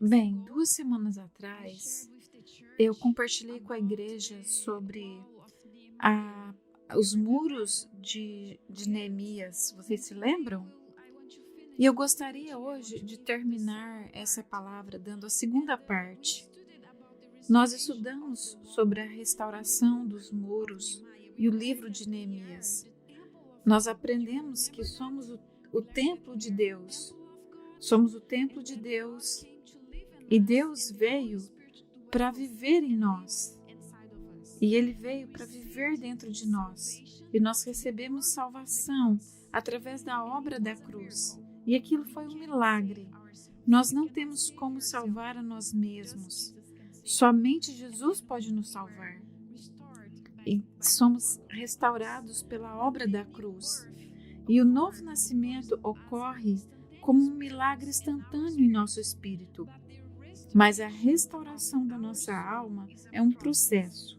Bem, 2 semanas atrás, eu compartilhei com a igreja sobre a- os muros de Neemias. Vocês se lembram? E eu gostaria hoje de terminar essa palavra dando a segunda parte. Nós estudamos sobre a restauração dos muros e o livro de Neemias. Nós aprendemos que somos o templo de Deus. Somos o templo de Deus e Deus veio para viver em nós. E Ele veio para viver dentro de nós. E nós recebemos salvação através da obra da cruz. E aquilo foi um milagre. Nós não temos como salvar a nós mesmos. Somente Jesus pode nos salvar. E somos restaurados pela obra da cruz. E o novo nascimento ocorre como um milagre instantâneo em nosso espírito. Mas a restauração da nossa alma é um processo.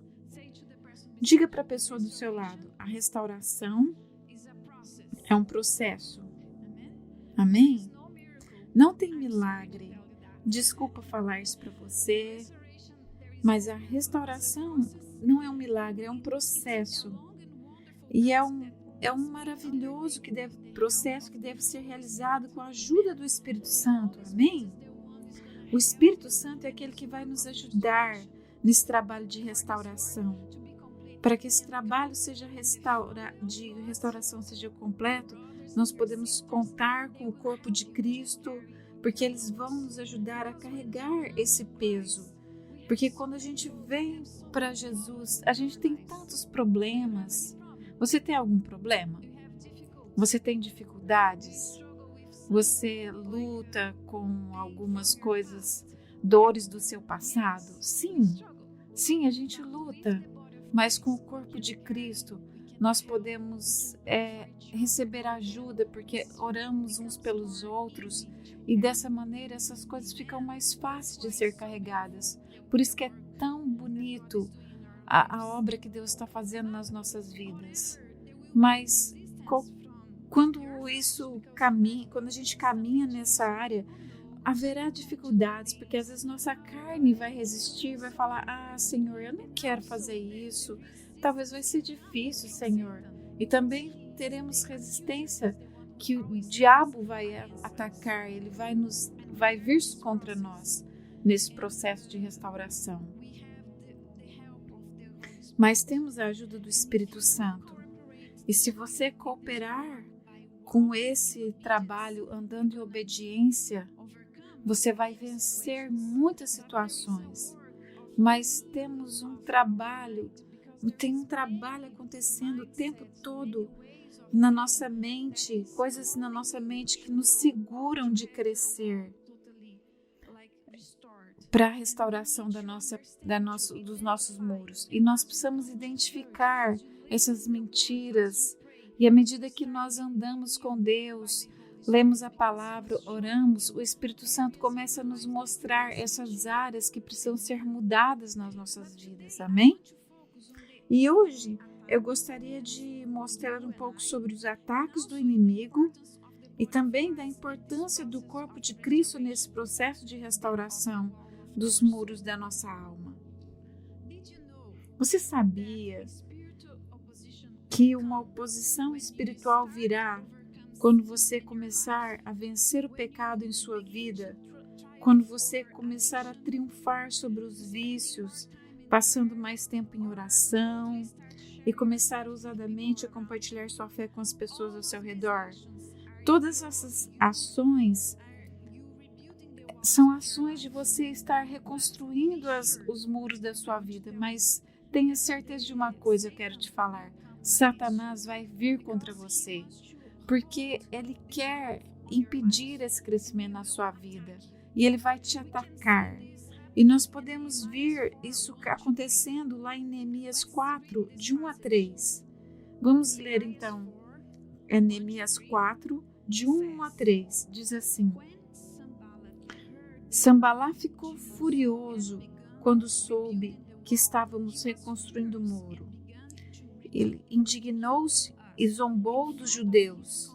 Diga para a pessoa do seu lado, a restauração é um processo. Amém? Não tem milagre. Desculpa falar isso para você, mas a restauração não é um milagre, é um processo. E é um maravilhoso processo que deve ser realizado com a ajuda do Espírito Santo. Amém? O Espírito Santo é aquele que vai nos ajudar nesse trabalho de restauração. Para que esse trabalho de restauração seja completo, nós podemos contar com o corpo de Cristo, porque eles vão nos ajudar a carregar esse peso. Porque quando a gente vem para Jesus, a gente tem tantos problemas. Você tem algum problema? Você tem dificuldades? Você luta com algumas coisas, dores do seu passado? Sim, a gente luta. Mas com o corpo de Cristo, nós podemos receber ajuda, porque oramos uns pelos outros e dessa maneira essas coisas ficam mais fáceis de ser carregadas. Por isso que é tão bonito a obra que Deus está fazendo nas nossas vidas. Mas quando a gente caminha nessa área, haverá dificuldades, porque às vezes nossa carne vai resistir, vai falar, Senhor, eu não quero fazer isso, talvez vai ser difícil, Senhor. E também teremos resistência que o diabo vai atacar, ele vai vir contra nós nesse processo de restauração. Mas temos a ajuda do Espírito Santo. E se você cooperar com esse trabalho andando em obediência, você vai vencer muitas situações. Mas tem um trabalho acontecendo o tempo todo na nossa mente, coisas na nossa mente que nos seguram de crescer para a restauração dos nossos muros. E nós precisamos identificar essas mentiras. E à medida que nós andamos com Deus, lemos a palavra, oramos, o Espírito Santo começa a nos mostrar essas áreas que precisam ser mudadas nas nossas vidas. Amém? E hoje eu gostaria de mostrar um pouco sobre os ataques do inimigo e também da importância do corpo de Cristo nesse processo de restauração dos muros da nossa alma. Você sabia que uma oposição espiritual virá quando você começar a vencer o pecado em sua vida, quando você começar a triunfar sobre os vícios, passando mais tempo em oração e começar ousadamente a compartilhar sua fé com as pessoas ao seu redor? Todas essas ações são ações de você estar reconstruindo os muros da sua vida, mas tenha certeza de uma coisa, eu quero te falar: Satanás vai vir contra você, porque ele quer impedir esse crescimento na sua vida e ele vai te atacar. E nós podemos ver isso acontecendo lá em Neemias 4, de 1 a 3. Vamos ler então. É Neemias 4, de 1 a 3. Diz assim: Sambalá ficou furioso quando soube que estávamos reconstruindo o muro. Ele indignou-se e zombou dos judeus.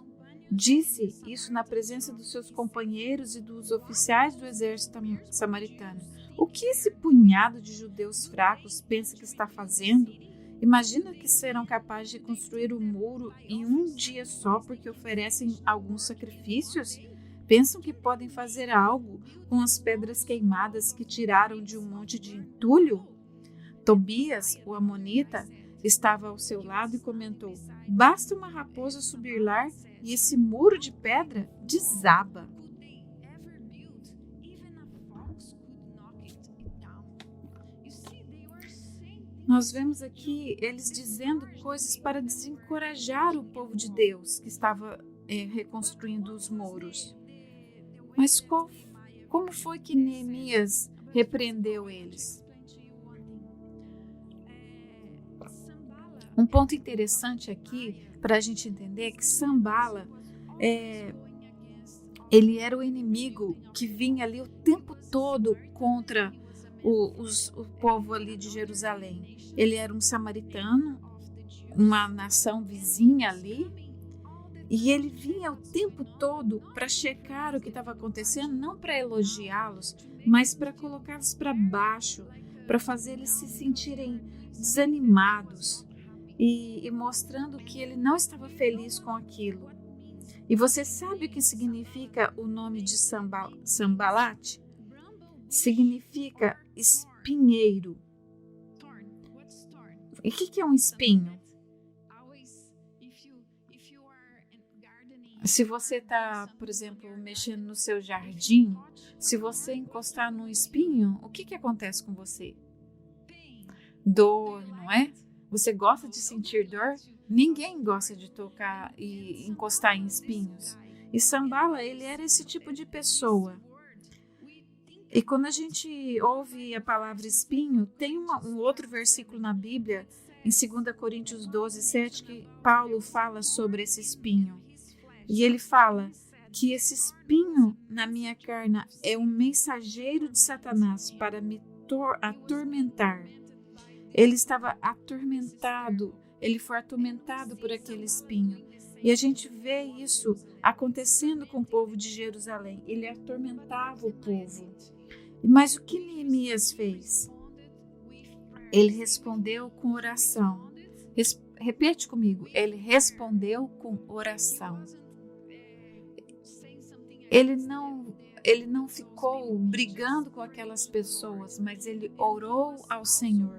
Disse isso na presença dos seus companheiros e dos oficiais do exército samaritano. O que esse punhado de judeus fracos pensa que está fazendo? Imagina que serão capazes de construir o muro em um dia só porque oferecem alguns sacrifícios? Pensam que podem fazer algo com as pedras queimadas que tiraram de um monte de entulho? Tobias, o amonita, estava ao seu lado e comentou: basta uma raposa subir lá e esse muro de pedra desaba. Nós vemos aqui eles dizendo coisas para desencorajar o povo de Deus que estava reconstruindo os muros. Mas como foi que Neemias repreendeu eles? Um ponto interessante aqui para a gente entender é que Sanballat, ele era o inimigo que vinha ali o tempo todo contra o povo ali de Jerusalém. Ele era um samaritano, uma nação vizinha ali, e ele vinha o tempo todo para checar o que estava acontecendo, não para elogiá-los, mas para colocá-los para baixo, para fazer eles se sentirem desanimados e mostrando que ele não estava feliz com aquilo. E você sabe o que significa o nome de Sanballat? Significa espinheiro. E o que é um espinho? Se você está, por exemplo, mexendo no seu jardim, se você encostar num espinho, o que acontece com você? Dor, não é? Você gosta de sentir dor? Ninguém gosta de tocar e encostar em espinhos. E Sanballat, ele era esse tipo de pessoa. E quando a gente ouve a palavra espinho, tem um outro versículo na Bíblia, em 2 Coríntios 12, 7, que Paulo fala sobre esse espinho. E ele fala que esse espinho na minha carne é um mensageiro de Satanás para me atormentar. Ele estava atormentado, ele foi atormentado por aquele espinho. E a gente vê isso acontecendo com o povo de Jerusalém. Ele atormentava o povo. Mas o que Neemias fez? Ele respondeu com oração. Repete comigo. Ele respondeu com oração. Ele não ficou brigando com aquelas pessoas, mas ele orou ao Senhor.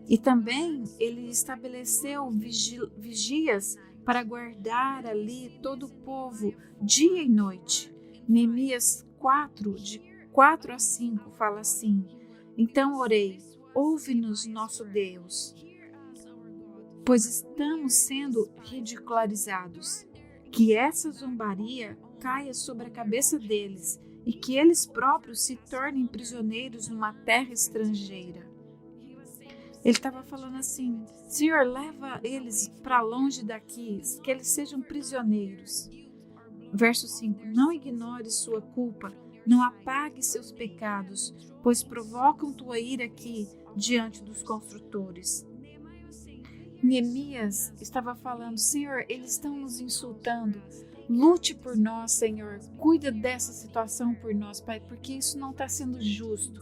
E também ele estabeleceu vigias para guardar ali todo o povo dia e noite. Neemias 4, de 4 a 5, fala assim: então orei, ouve-nos, nosso Deus, pois estamos sendo ridicularizados. Que essa zombaria caia sobre a cabeça deles e que eles próprios se tornem prisioneiros numa terra estrangeira. Ele estava falando assim: Senhor, leva eles para longe daqui, que eles sejam prisioneiros. Verso 5: não ignore sua culpa, não apague seus pecados, pois provocam tua ira aqui diante dos construtores. Neemias estava falando: Senhor, eles estão nos insultando. Lute por nós, Senhor. Cuida dessa situação por nós, Pai, porque isso não está sendo justo.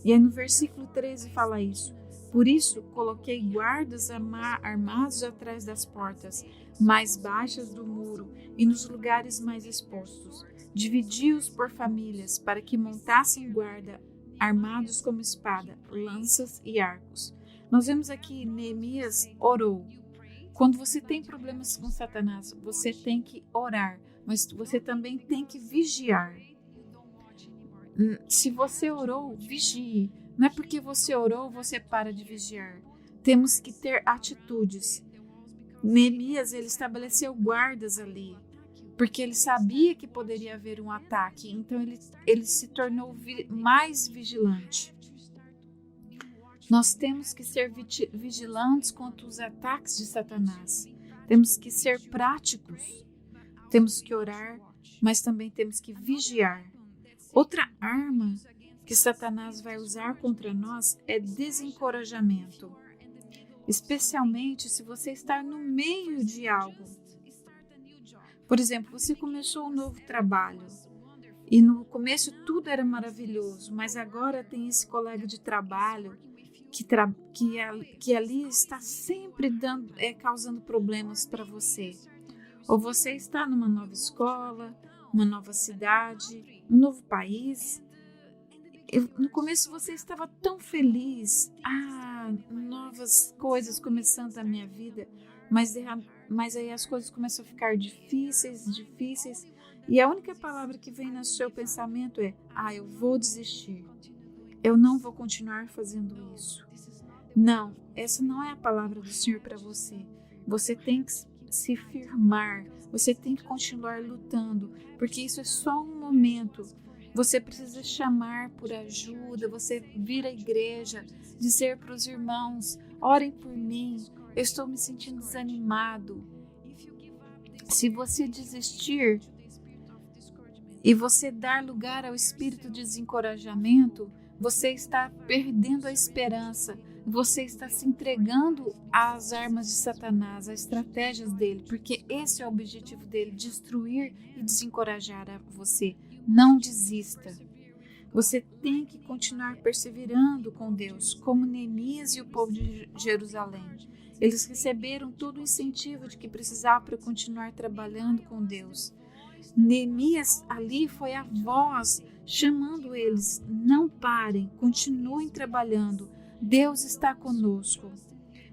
E aí no versículo 13 fala isso. Por isso, coloquei guardas armados atrás das portas mais baixas do muro e nos lugares mais expostos. Dividi-os por famílias para que montassem guarda, armados como espada, lanças e arcos. Nós vemos aqui Neemias orou. Quando você tem problemas com Satanás, você tem que orar, mas você também tem que vigiar. Se você orou, vigie. Não é porque você orou, você para de vigiar. Temos que ter atitudes. Neemias, ele estabeleceu guardas ali, porque ele sabia que poderia haver um ataque, então ele se tornou mais vigilante. Nós temos que ser vigilantes contra os ataques de Satanás. Temos que ser práticos. Temos que orar, mas também temos que vigiar. Outra arma que Satanás vai usar contra nós é desencorajamento. Especialmente se você está no meio de algo. Por exemplo, você começou um novo trabalho e no começo tudo era maravilhoso, mas agora tem esse colega de trabalho que ali está sempre causando problemas para você. Ou você está numa nova escola, uma nova cidade, um novo país. No começo você estava tão feliz, novas coisas começando na minha vida, mas aí as coisas começam a ficar difíceis, e a única palavra que vem no seu pensamento é: eu vou desistir, eu não vou continuar fazendo isso. Não, essa não é a palavra do Senhor para você. Você tem que se firmar, você tem que continuar lutando, porque isso é só um momento. Você precisa chamar por ajuda, você vir à igreja, dizer para os irmãos: orem por mim, eu estou me sentindo desanimado. Se você desistir e você dar lugar ao espírito de desencorajamento, você está perdendo a esperança, você está se entregando às armas de Satanás, às estratégias dele, porque esse é o objetivo dele, destruir e desencorajar você. Não desista. Você tem que continuar perseverando com Deus, como Neemias e o povo de Jerusalém. Eles receberam todo o incentivo de que precisavam para continuar trabalhando com Deus. Neemias ali foi a voz chamando eles: não parem, continuem trabalhando, Deus está conosco.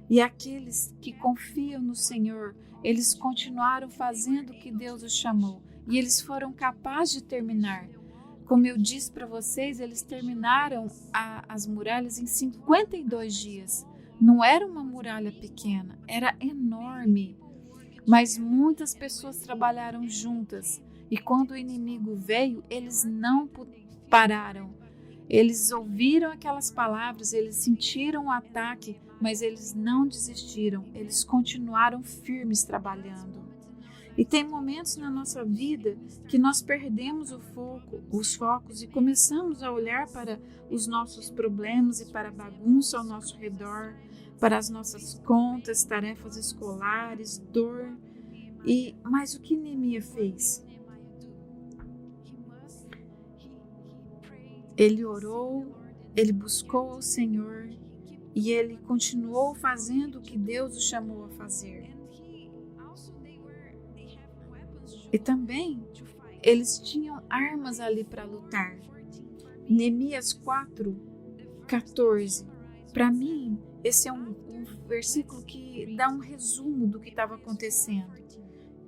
E aqueles que confiam no Senhor, eles continuaram fazendo o que Deus os chamou. E eles foram capazes de terminar. Como eu disse para vocês, eles terminaram as muralhas em 52 dias. Não era uma muralha pequena, era enorme. Mas muitas pessoas trabalharam juntas. E quando o inimigo veio, eles não pararam. Eles ouviram aquelas palavras, eles sentiram o ataque, mas eles não desistiram. Eles continuaram firmes trabalhando. E tem momentos na nossa vida que nós perdemos os focos e começamos a olhar para os nossos problemas e para a bagunça ao nosso redor, para as nossas contas, tarefas escolares, dor. Mas o que Neemias fez? Ele orou, ele buscou ao Senhor e ele continuou fazendo o que Deus o chamou a fazer. E também eles tinham armas ali para lutar. Neemias 4:14. Para mim, esse é um versículo que dá um resumo do que estava acontecendo.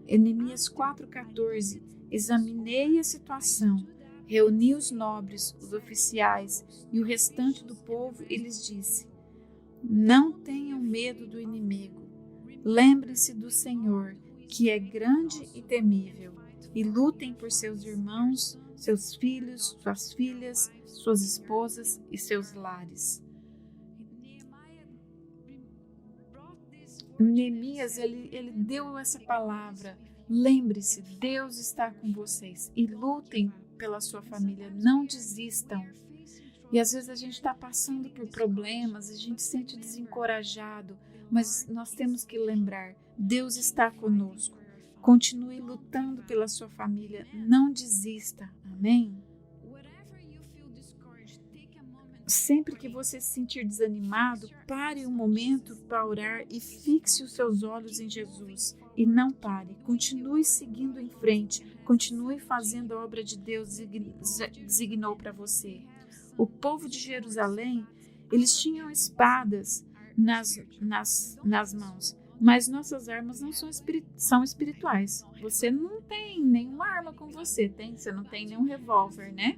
Em Neemias 4:14, examinei a situação, reuni os nobres, os oficiais e o restante do povo e lhes disse: não tenham medo do inimigo. Lembrem-se do Senhor, que é grande e temível, e lutem por seus irmãos, seus filhos, suas filhas, suas esposas e seus lares. Neemias, ele deu essa palavra: lembre-se, Deus está com vocês e lutem pela sua família, não desistam. E às vezes a gente está passando por problemas, a gente se sente desencorajado, mas nós temos que lembrar: Deus está conosco. Continue lutando pela sua família, não desista. Amém? Sempre que você se sentir desanimado, pare um momento para orar e fixe os seus olhos em Jesus. E não pare, continue seguindo em frente, continue fazendo a obra de Deus designou para você. O povo de Jerusalém, eles tinham espadas nas mãos, mas nossas armas não são espirituais. Você não tem nenhuma arma com você não tem nenhum revólver, né?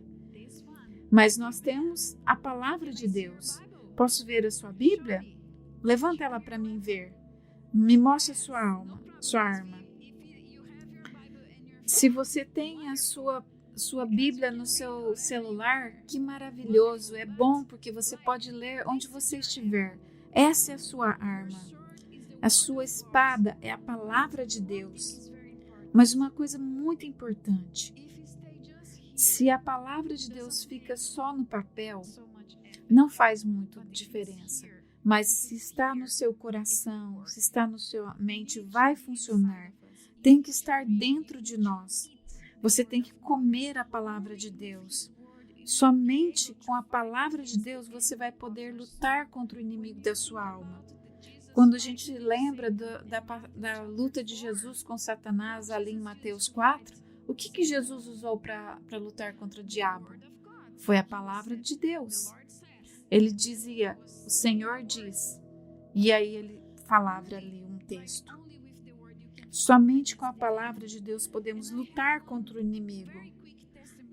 Mas nós temos a palavra de Deus. Posso ver a sua Bíblia? Levanta ela para mim ver. Me mostra sua arma. Se você tem a sua Bíblia no seu celular, que maravilhoso, é bom porque você pode ler onde você estiver. Essa é a sua arma. A sua espada é a palavra de Deus. Mas uma coisa muito importante: se a palavra de Deus fica só no papel, não faz muita diferença. Mas se está no seu coração, se está na sua mente, vai funcionar. tem que estar dentro de nós. Você tem que comer a palavra de Deus. Somente com a palavra de Deus você vai poder lutar contra o inimigo da sua alma. Quando a gente lembra da luta de Jesus com Satanás ali em Mateus 4, o que Jesus usou para lutar contra o diabo? Foi a palavra de Deus. Ele dizia, o Senhor diz, e aí ele falava ali um texto. Somente com a palavra de Deus podemos lutar contra o inimigo.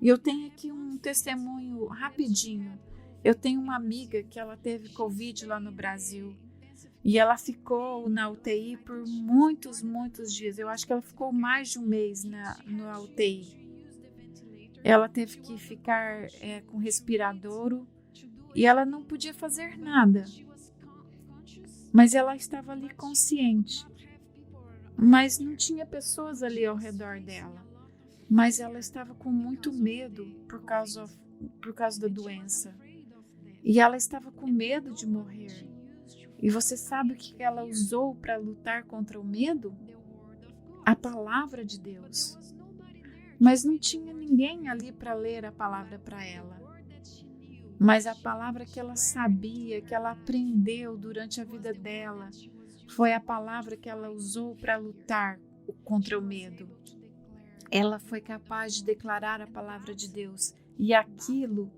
E eu tenho aqui um testemunho rapidinho. Eu tenho uma amiga que ela teve Covid lá no Brasil. E ela ficou na UTI por muitos dias. Eu acho que ela ficou mais de um mês na UTI. Ela teve que ficar com respirador e ela não podia fazer nada. Mas ela estava ali consciente. Mas não tinha pessoas ali ao redor dela. Mas ela estava com muito medo por causa da doença. E ela estava com medo de morrer. E você sabe o que ela usou para lutar contra o medo? A palavra de Deus. Mas não tinha ninguém ali para ler a palavra para ela. Mas a palavra que ela sabia, que ela aprendeu durante a vida dela, foi a palavra que ela usou para lutar contra o medo. Ela foi capaz de declarar a palavra de Deus. E aquilo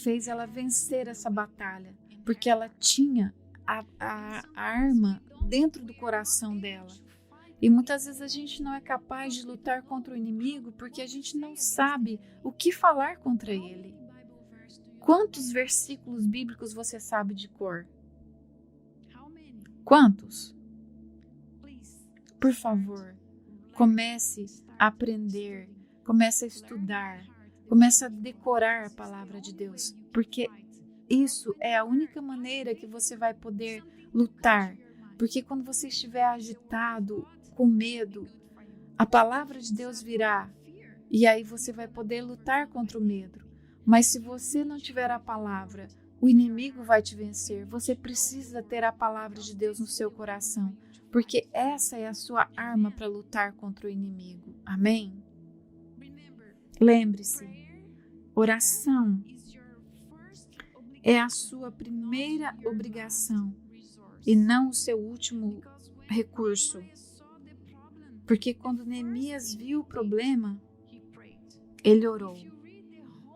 fez ela vencer essa batalha. Porque ela tinha a arma dentro do coração dela. E muitas vezes a gente não é capaz de lutar contra o inimigo porque a gente não sabe o que falar contra ele. Quantos versículos bíblicos você sabe de cor? Quantos? Por favor, comece a aprender, comece a estudar, comece a decorar a palavra de Deus, porque isso é a única maneira que você vai poder lutar. Porque quando você estiver agitado, com medo, a palavra de Deus virá e aí você vai poder lutar contra o medo. Mas se você não tiver a palavra, o inimigo vai te vencer. Você precisa ter a palavra de Deus no seu coração, porque essa é a sua arma para lutar contra o inimigo. Amém? Lembre-se, oração é a sua primeira obrigação e não o seu último recurso. Porque quando Neemias viu o problema, ele orou.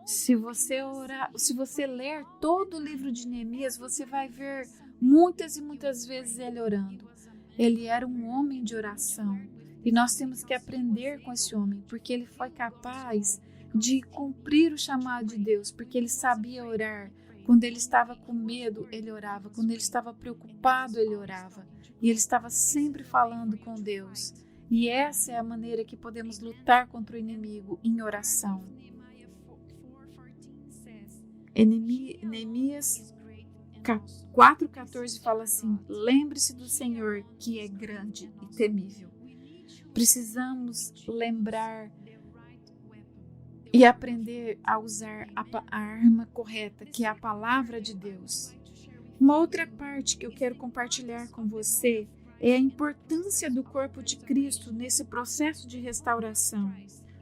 Se você ler todo o livro de Neemias, você vai ver muitas e muitas vezes ele orando. Ele era um homem de oração e nós temos que aprender com esse homem, porque ele foi capaz de cumprir o chamado de Deus, porque ele sabia orar. Quando ele estava com medo, ele orava. Quando ele estava preocupado, ele orava. E ele estava sempre falando com Deus. E essa é a maneira que podemos lutar contra o inimigo, em oração. Neemias 4,14 fala assim: lembre-se do Senhor, que é grande e temível. Precisamos lembrar e aprender a usar a arma correta, que é a palavra de Deus. Uma outra parte que eu quero compartilhar com você é a importância do corpo de Cristo nesse processo de restauração.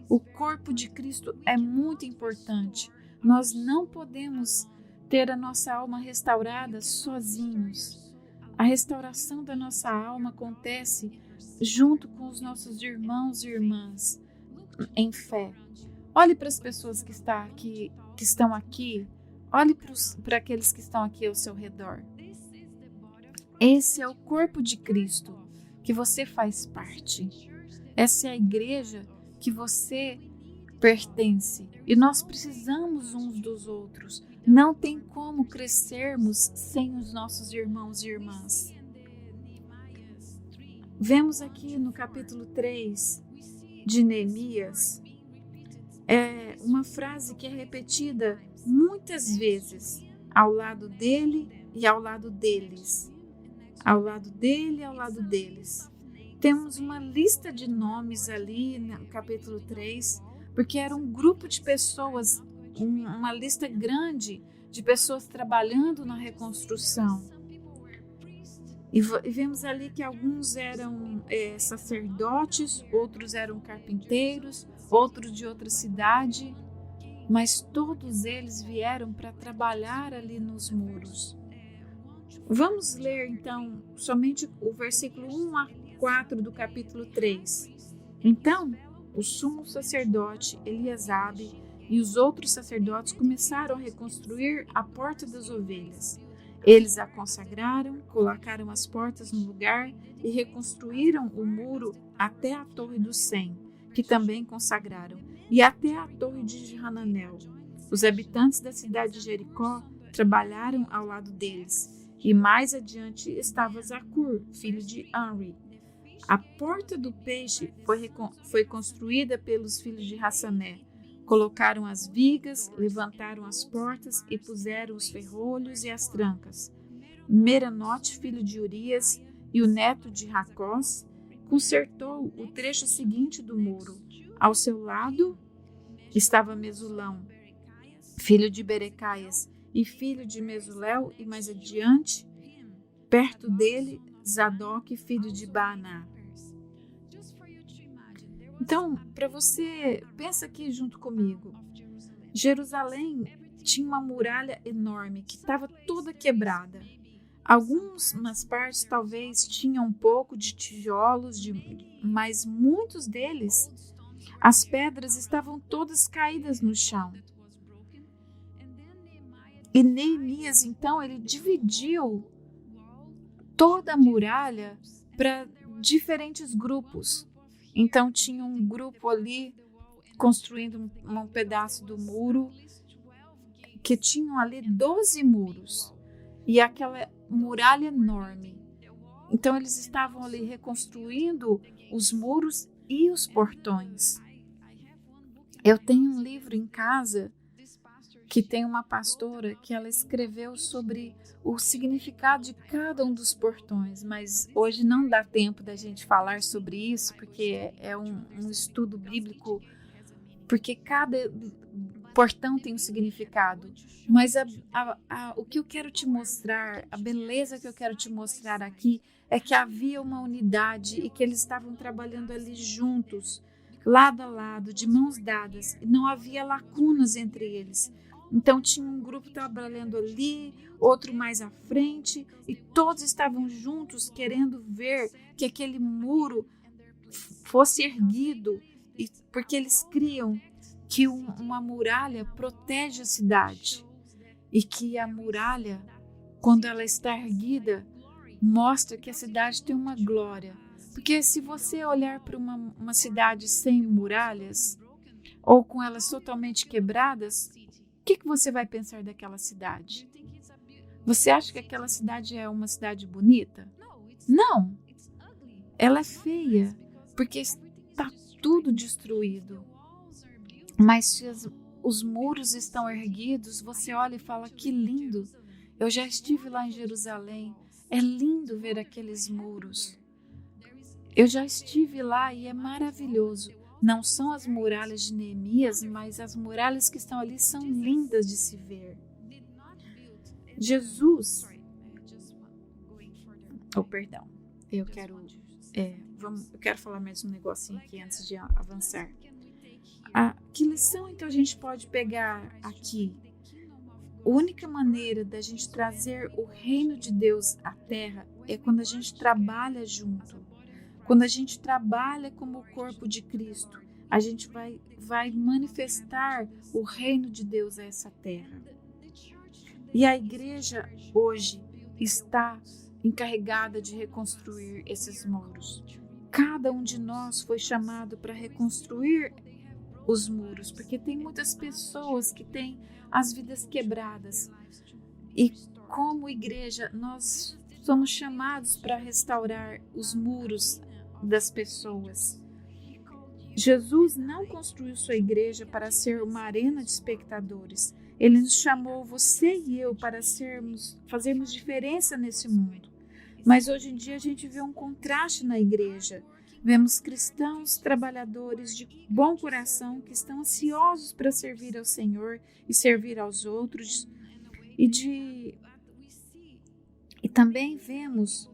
O corpo de Cristo é muito importante. Nós não podemos ter a nossa alma restaurada sozinhos. A restauração da nossa alma acontece junto com os nossos irmãos e irmãs em fé. Olhe para as pessoas que estão aqui. Olhe para aqueles que estão aqui ao seu redor. Esse é o corpo de Cristo que você faz parte. Essa é a igreja que você pertence. E nós precisamos uns dos outros. Não tem como crescermos sem os nossos irmãos e irmãs. Vemos aqui no capítulo 3 de Neemias uma frase que é repetida muitas vezes, ao lado dele e ao lado deles. Ao lado dele e ao lado deles. Temos uma lista de nomes ali no capítulo 3, porque era um grupo de pessoas, uma lista grande de pessoas trabalhando na reconstrução. E vemos ali que alguns eram sacerdotes, outros eram carpinteiros, outros de outra cidade, mas todos eles vieram para trabalhar ali nos muros. Vamos ler então somente o versículo 1 a 4 do capítulo 3. Então, o sumo sacerdote Eliasabe e os outros sacerdotes começaram a reconstruir a porta das ovelhas. Eles a consagraram, colocaram as portas no lugar e reconstruíram o muro até a torre do Sem, que também consagraram, e até a torre de Hananel. Os habitantes da cidade de Jericó trabalharam ao lado deles, e mais adiante estava Zacur, filho de Anri. A porta do peixe foi construída pelos filhos de Hassané. Colocaram as vigas, levantaram as portas e puseram os ferrolhos e as trancas. Meranote, filho de Urias, e o neto de Racós, consertou o trecho seguinte do muro. Ao seu lado estava Mesulão, filho de Berecaias e filho de Mesuléu, e mais adiante, perto dele, Zadok, filho de Baaná. Então, para você, pensa aqui junto comigo. Jerusalém tinha uma muralha enorme que estava toda quebrada. Algumas partes talvez tinham um pouco de tijolos, mas muitos deles, as pedras estavam todas caídas no chão. E Neemias, então, ele dividiu toda a muralha para diferentes grupos. Então tinha um grupo ali construindo um pedaço do muro, que tinham ali 12 muros, e aquela muralha enorme. Então eles estavam ali reconstruindo os muros e os portões. Eu tenho um livro em casa que tem uma pastora que ela escreveu sobre o significado de cada um dos portões, mas hoje não dá tempo da gente falar sobre isso, porque é um estudo bíblico, porque cada portão tem um significado. Mas o que eu quero te mostrar, a beleza que eu quero te mostrar aqui, é que havia uma unidade e que eles estavam trabalhando ali juntos, lado a lado, de mãos dadas, e não havia lacunas entre eles. Então tinha um grupo trabalhando ali, outro mais à frente, e todos estavam juntos querendo ver que aquele muro fosse erguido, porque eles criam que uma muralha protege a cidade, e que a muralha, quando ela está erguida, mostra que a cidade tem uma glória. Porque se você olhar para uma cidade sem muralhas, ou com elas totalmente quebradas, o que você vai pensar daquela cidade? Você acha que aquela cidade é uma cidade bonita? Não, ela é feia, porque está tudo destruído. Mas se os muros estão erguidos, você olha e fala, que lindo. Eu já estive lá em Jerusalém, é lindo ver aqueles muros. Eu já estive lá e é maravilhoso. Não são as muralhas de Neemias, mas as muralhas que estão ali são lindas de se ver. Jesus... Eu quero falar mais um negocinho aqui antes de avançar. Que lição então a gente pode pegar aqui? A única maneira da gente trazer o reino de Deus à terra é quando a gente trabalha junto. Quando a gente trabalha como o corpo de Cristo, a gente vai manifestar o reino de Deus a essa terra. E a igreja hoje está encarregada de reconstruir esses muros. Cada um de nós foi chamado para reconstruir os muros, porque tem muitas pessoas que têm as vidas quebradas. E como igreja, nós somos chamados para restaurar os muros das pessoas. Jesus não construiu sua igreja para ser uma arena de espectadores. Ele nos chamou, você e eu, para fazermos diferença nesse mundo. Mas hoje em dia a gente vê um contraste na igreja. Vemos cristãos, trabalhadores de bom coração que estão ansiosos para servir ao Senhor e servir aos outros. E também vemos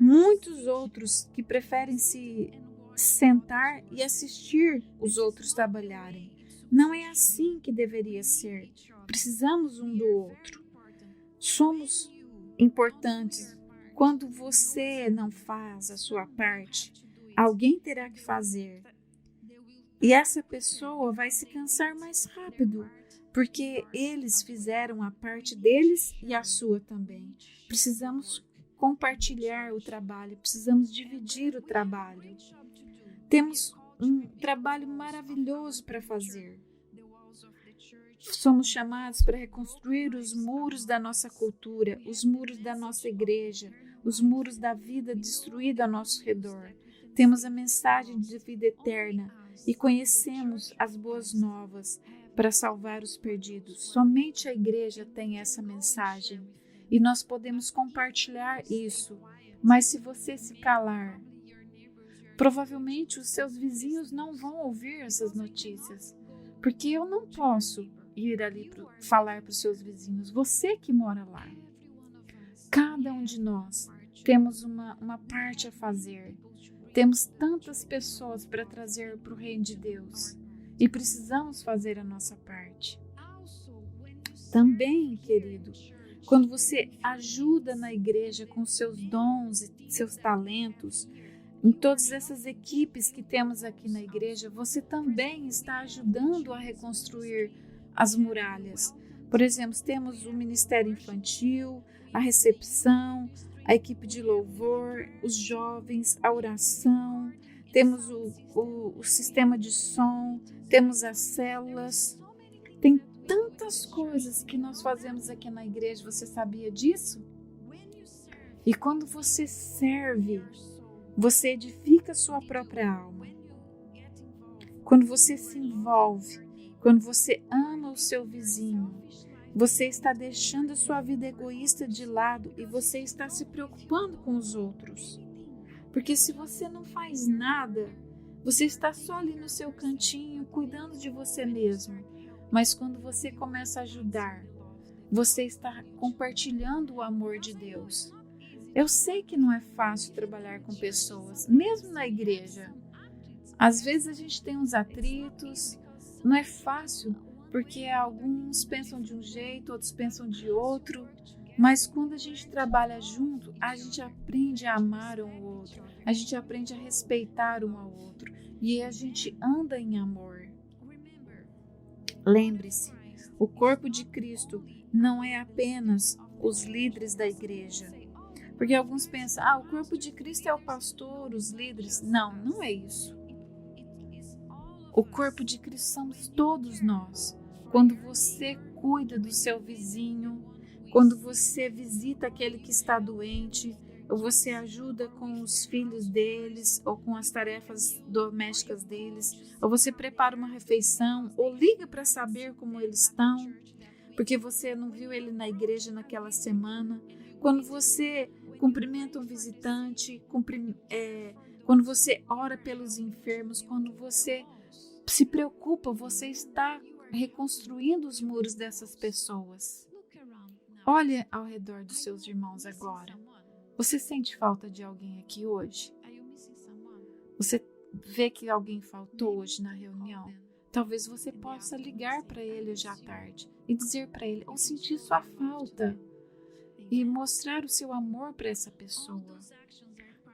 Muitos outros que preferem se sentar e assistir os outros trabalharem. Não é assim que deveria ser. Precisamos um do outro. Somos importantes. Quando você não faz a sua parte, alguém terá que fazer. E essa pessoa vai se cansar mais rápido, porque eles fizeram a parte deles e a sua também. Precisamos compartilhar o trabalho, precisamos dividir o trabalho. Temos um trabalho maravilhoso para fazer. Somos chamados para reconstruir os muros da nossa cultura, os muros da nossa igreja, os muros da vida destruída ao nosso redor. Temos a mensagem de vida eterna e conhecemos as boas novas para salvar os perdidos. Somente a igreja tem essa mensagem e nós podemos compartilhar isso. Mas se você se calar, provavelmente os seus vizinhos não vão ouvir essas notícias, porque eu não posso ir ali falar para os seus vizinhos, você que mora lá. Cada um de nós temos uma parte a fazer. Temos tantas pessoas para trazer para o reino de Deus e precisamos fazer a nossa parte. Também, querido, quando você ajuda na igreja com seus dons e seus talentos, em todas essas equipes que temos aqui na igreja, você também está ajudando a reconstruir as muralhas. Por exemplo, temos o Ministério Infantil, a recepção, a equipe de louvor, os jovens, a oração, temos o sistema de som, temos as células. Tem tantas coisas que nós fazemos aqui na igreja, você sabia disso? E quando você serve, você edifica a sua própria alma. Quando você se envolve, quando você ama o seu vizinho, você está deixando a sua vida egoísta de lado e você está se preocupando com os outros. Porque se você não faz nada, você está só ali no seu cantinho, cuidando de você mesmo. Mas quando você começa a ajudar, você está compartilhando o amor de Deus. Eu sei que não é fácil trabalhar com pessoas, mesmo na igreja. Às vezes a gente tem uns atritos, não é fácil, porque alguns pensam de um jeito, outros pensam de outro. Mas quando a gente trabalha junto, a gente aprende a amar um ao outro, a gente aprende a respeitar um ao outro e a gente anda em amor. Lembre-se, o corpo de Cristo não é apenas os líderes da igreja. Porque alguns pensam, o corpo de Cristo é o pastor, os líderes. Não, não é isso. O corpo de Cristo somos todos nós. Quando você cuida do seu vizinho, quando você visita aquele que está doente, ou você ajuda com os filhos deles, ou com as tarefas domésticas deles, ou você prepara uma refeição, ou liga para saber como eles estão, porque você não viu ele na igreja naquela semana. Quando você cumprimenta um visitante, quando você ora pelos enfermos, quando você se preocupa, você está reconstruindo os muros dessas pessoas. Olhe ao redor dos seus irmãos agora. Você sente falta de alguém aqui hoje? Você vê que alguém faltou hoje na reunião? Talvez você possa ligar para ele hoje à tarde e dizer para ele, ou sentir sua falta e mostrar o seu amor para essa pessoa.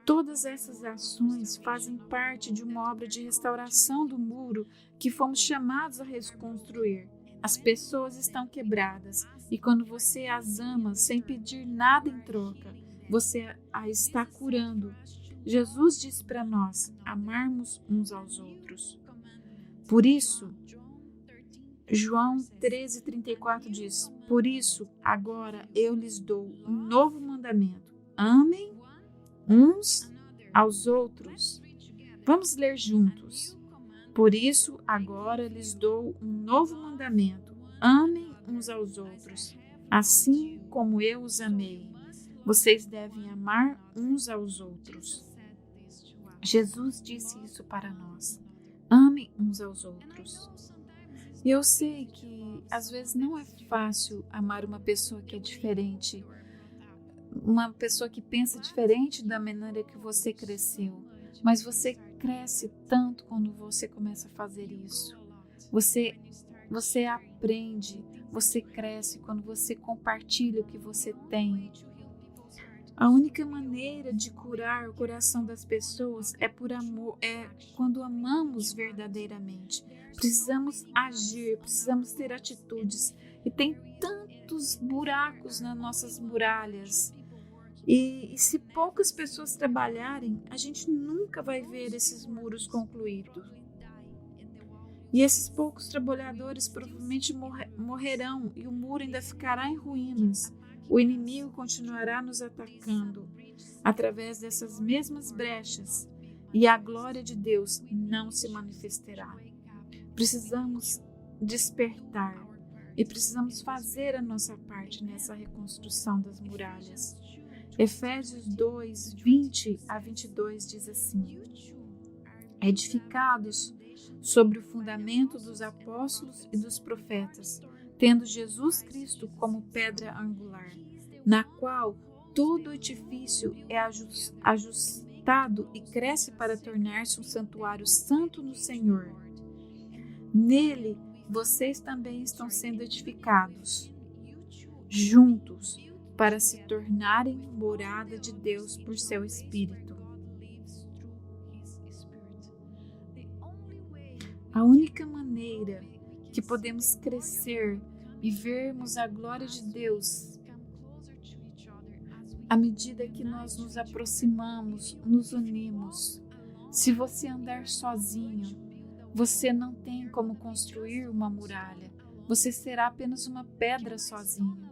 Todas essas ações fazem parte de uma obra de restauração do muro que fomos chamados a reconstruir. As pessoas estão quebradas e quando você as ama sem pedir nada em troca, você a está curando. Jesus disse para nós amarmos uns aos outros. Por isso, João 13:34 diz, por isso agora eu lhes dou um novo mandamento. Amem uns aos outros. Vamos ler juntos. Por isso, agora lhes dou um novo mandamento. Amem uns aos outros, assim como eu os amei. Vocês devem amar uns aos outros. Jesus disse isso para nós. Amem uns aos outros. E eu sei que às vezes não é fácil amar uma pessoa que é diferente uma pessoa que pensa diferente da maneira que você cresceu, mas você cresce tanto quando você começa a fazer isso. Você aprende, você cresce quando você compartilha o que você tem. A única maneira de curar o coração das pessoas é por amor, é quando amamos verdadeiramente. Precisamos agir, precisamos ter atitudes. E tem tantos buracos nas nossas muralhas. E se poucas pessoas trabalharem, a gente nunca vai ver esses muros concluídos. E esses poucos trabalhadores provavelmente morrerão e o muro ainda ficará em ruínas. O inimigo continuará nos atacando através dessas mesmas brechas e a glória de Deus não se manifestará. Precisamos despertar e precisamos fazer a nossa parte nessa reconstrução das muralhas. Efésios 2, 20 a 22 diz assim: edificados sobre o fundamento dos apóstolos e dos profetas, tendo Jesus Cristo como pedra angular, na qual todo edifício é ajustado e cresce para tornar-se um santuário santo no Senhor. Nele, vocês também estão sendo edificados, juntos, para se tornarem morada de Deus por seu Espírito. A única maneira que podemos crescer e vermos a glória de Deus à medida que nós nos aproximamos, nos unimos. Se você andar sozinho, você não tem como construir uma muralha. Você será apenas uma pedra sozinho.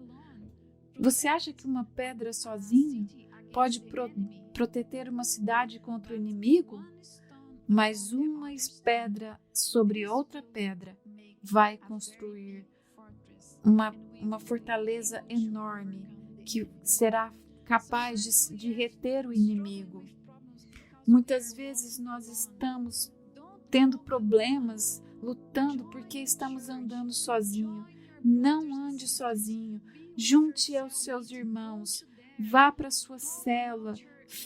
Você acha que uma pedra sozinho pode proteger uma cidade contra o inimigo? Mas uma pedra sobre outra pedra vai construir uma fortaleza enorme que será capaz de reter o inimigo. Muitas vezes nós estamos tendo problemas, lutando porque estamos andando sozinho. Não ande sozinho. Junte aos seus irmãos. Vá para a sua célula.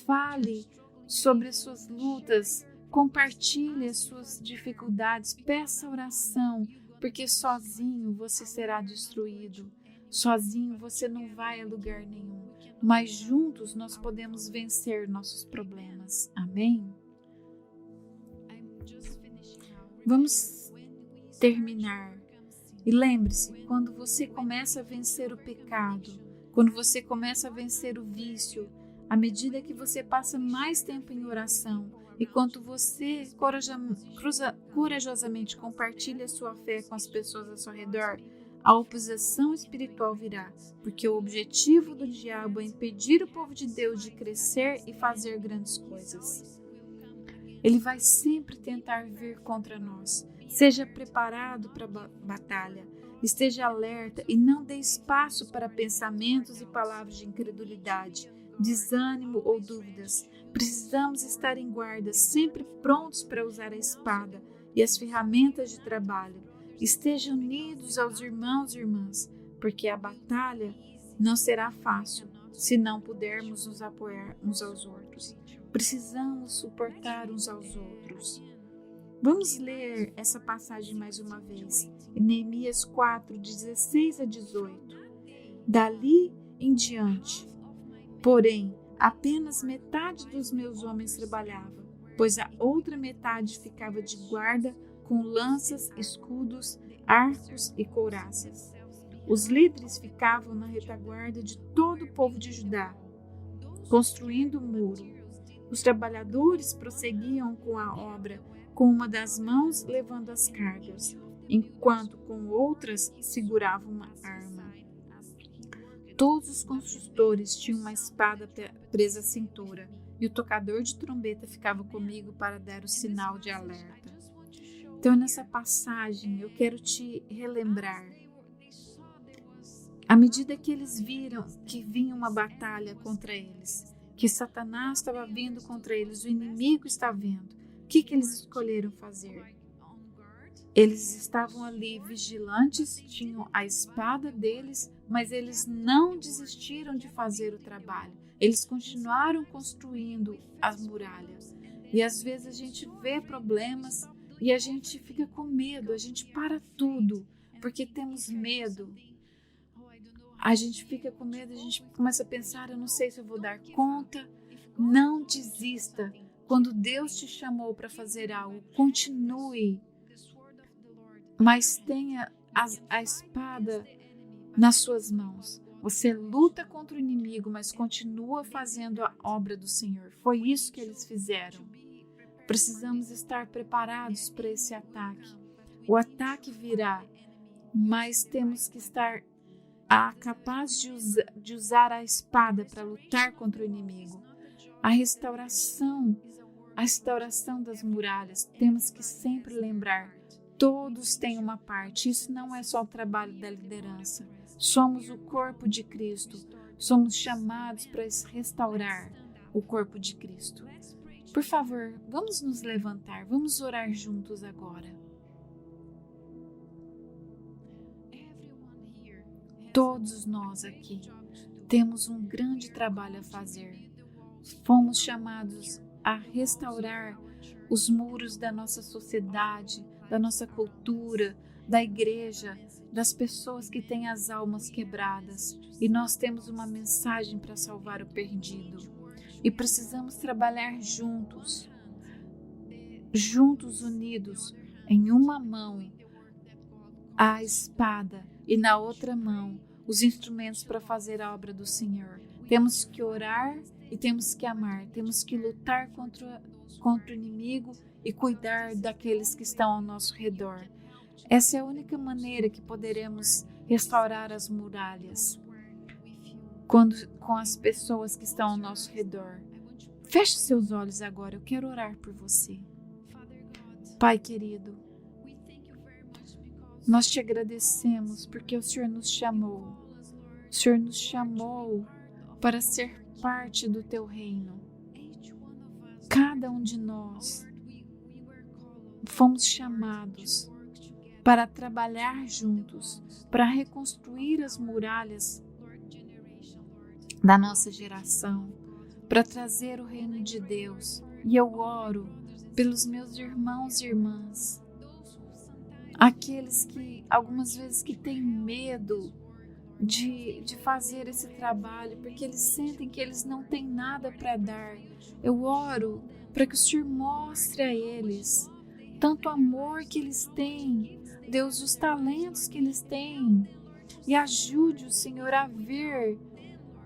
Fale sobre as suas lutas. Compartilhe as suas dificuldades. Peça oração, porque sozinho você será destruído. Sozinho você não vai a lugar nenhum. Mas juntos nós podemos vencer nossos problemas. Amém? Vamos terminar. E lembre-se, quando você começa a vencer o pecado, quando você começa a vencer o vício, à medida que você passa mais tempo em oração e quando você corajosamente compartilha a sua fé com as pessoas ao seu redor, a oposição espiritual virá, porque o objetivo do diabo é impedir o povo de Deus de crescer e fazer grandes coisas. Ele vai sempre tentar vir contra nós. Seja preparado para a batalha, esteja alerta e não dê espaço para pensamentos e palavras de incredulidade, desânimo ou dúvidas. Precisamos estar em guarda, sempre prontos para usar a espada e as ferramentas de trabalho. Estejam unidos aos irmãos e irmãs, porque a batalha não será fácil se não pudermos nos apoiar uns aos outros. Precisamos suportar uns aos outros. Vamos ler essa passagem mais uma vez, em Neemias 4, 16 a 18. Dali em diante, porém, apenas metade dos meus homens trabalhava, pois a outra metade ficava de guarda com lanças, escudos, arcos e couraças. Os líderes ficavam na retaguarda de todo o povo de Judá, construindo o muro. Os trabalhadores prosseguiam com a obra, com uma das mãos levando as cargas, enquanto com outras seguravam uma arma. Todos os construtores tinham uma espada presa à cintura, e o tocador de trombeta ficava comigo para dar o sinal de alerta. Então, nessa passagem, eu quero te relembrar. À medida que eles viram que vinha uma batalha contra eles, que Satanás estava vindo contra eles, o inimigo está vindo, o que eles escolheram fazer? Eles estavam ali vigilantes, tinham a espada deles, mas eles não desistiram de fazer o trabalho. Eles continuaram construindo as muralhas. E às vezes a gente vê problemas e a gente fica com medo, a gente para tudo, porque temos medo. A gente fica com medo, a gente começa a pensar, eu não sei se eu vou dar conta. Não desista. Quando Deus te chamou para fazer algo, continue. Mas tenha a espada nas suas mãos. Você luta contra o inimigo, mas continua fazendo a obra do Senhor. Foi isso que eles fizeram. Precisamos estar preparados para esse ataque. O ataque virá, mas temos que estar capaz de usar a espada para lutar contra o inimigo. A restauração das muralhas, temos que sempre lembrar, todos têm uma parte. Isso não é só o trabalho da liderança. Somos o corpo de Cristo. Somos chamados para restaurar o corpo de Cristo. Por favor, vamos nos levantar, vamos orar juntos agora. Todos nós aqui temos um grande trabalho a fazer. Fomos chamados a restaurar os muros da nossa sociedade, da nossa cultura, da igreja, das pessoas que têm as almas quebradas. E nós temos uma mensagem para salvar o perdido. E precisamos trabalhar juntos, unidos, em uma mão a espada e na outra mão os instrumentos para fazer a obra do Senhor. Temos que orar e temos que amar, temos que lutar contra o inimigo e cuidar daqueles que estão ao nosso redor. Essa é a única maneira que poderemos restaurar as muralhas com as pessoas que estão ao nosso redor. Feche seus olhos agora, eu quero orar por você. Pai querido, nós te agradecemos porque o Senhor nos chamou. O Senhor nos chamou para ser parte do teu reino. Cada um de nós fomos chamados para trabalhar juntos, para reconstruir as muralhas da nossa geração, para trazer o reino de Deus. E eu oro pelos meus irmãos e irmãs, aqueles que algumas vezes que têm medo de fazer esse trabalho, porque eles sentem que eles não têm nada para dar. Eu oro para que o Senhor mostre a eles tanto amor que eles têm, Deus, os talentos que eles têm, e ajude o Senhor a ver,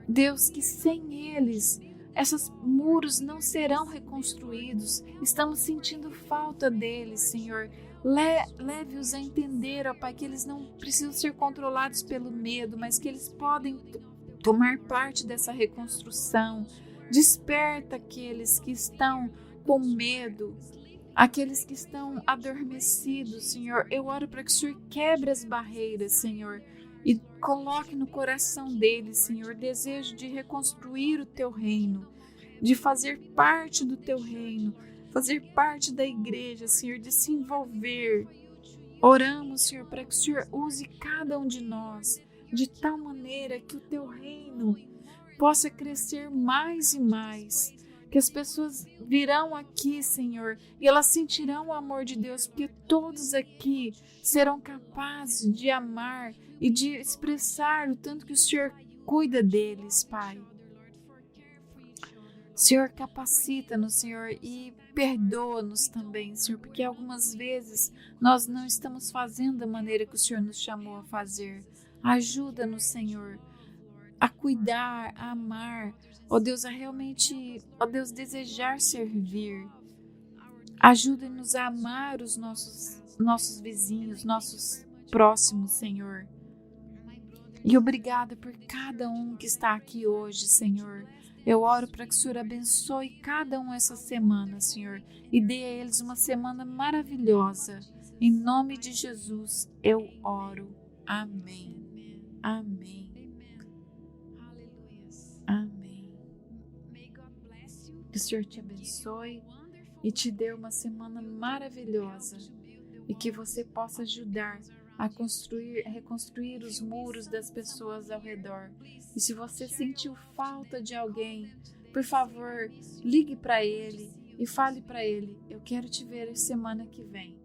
Deus, que sem eles esses muros não serão reconstruídos. Estamos sentindo falta deles, Senhor. Leve-os a entender, ó Pai, que eles não precisam ser controlados pelo medo, mas que eles podem tomar parte dessa reconstrução. Desperta aqueles que estão com medo, aqueles que estão adormecidos, Senhor. Eu oro para que o Senhor quebre as barreiras, Senhor, e coloque no coração deles, Senhor, desejo de reconstruir o teu reino, de fazer parte do teu reino, fazer parte da igreja, Senhor, de se envolver. Oramos, Senhor, para que o Senhor use cada um de nós de tal maneira que o teu reino possa crescer mais e mais, que as pessoas virão aqui, Senhor, e elas sentirão o amor de Deus, porque todos aqui serão capazes de amar e de expressar o tanto que o Senhor cuida deles, Pai. Senhor, capacita-nos, Senhor, e perdoa-nos também, Senhor, porque algumas vezes nós não estamos fazendo da maneira que o Senhor nos chamou a fazer. Ajuda-nos, Senhor, a cuidar, a amar, ó Deus, a realmente, ó Deus, desejar servir. Ajuda-nos a amar os nossos vizinhos, nossos próximos, Senhor. E obrigada por cada um que está aqui hoje, Senhor. Eu oro para que o Senhor abençoe cada um essa semana, Senhor, e dê a eles uma semana maravilhosa. Em nome de Jesus, eu oro. Amém. Amém. Amém. Que o Senhor te abençoe e te dê uma semana maravilhosa. e que você possa ajudar a reconstruir os muros das pessoas ao redor. E se você sentiu falta de alguém, por favor, ligue para ele e fale para ele: eu quero te ver semana que vem.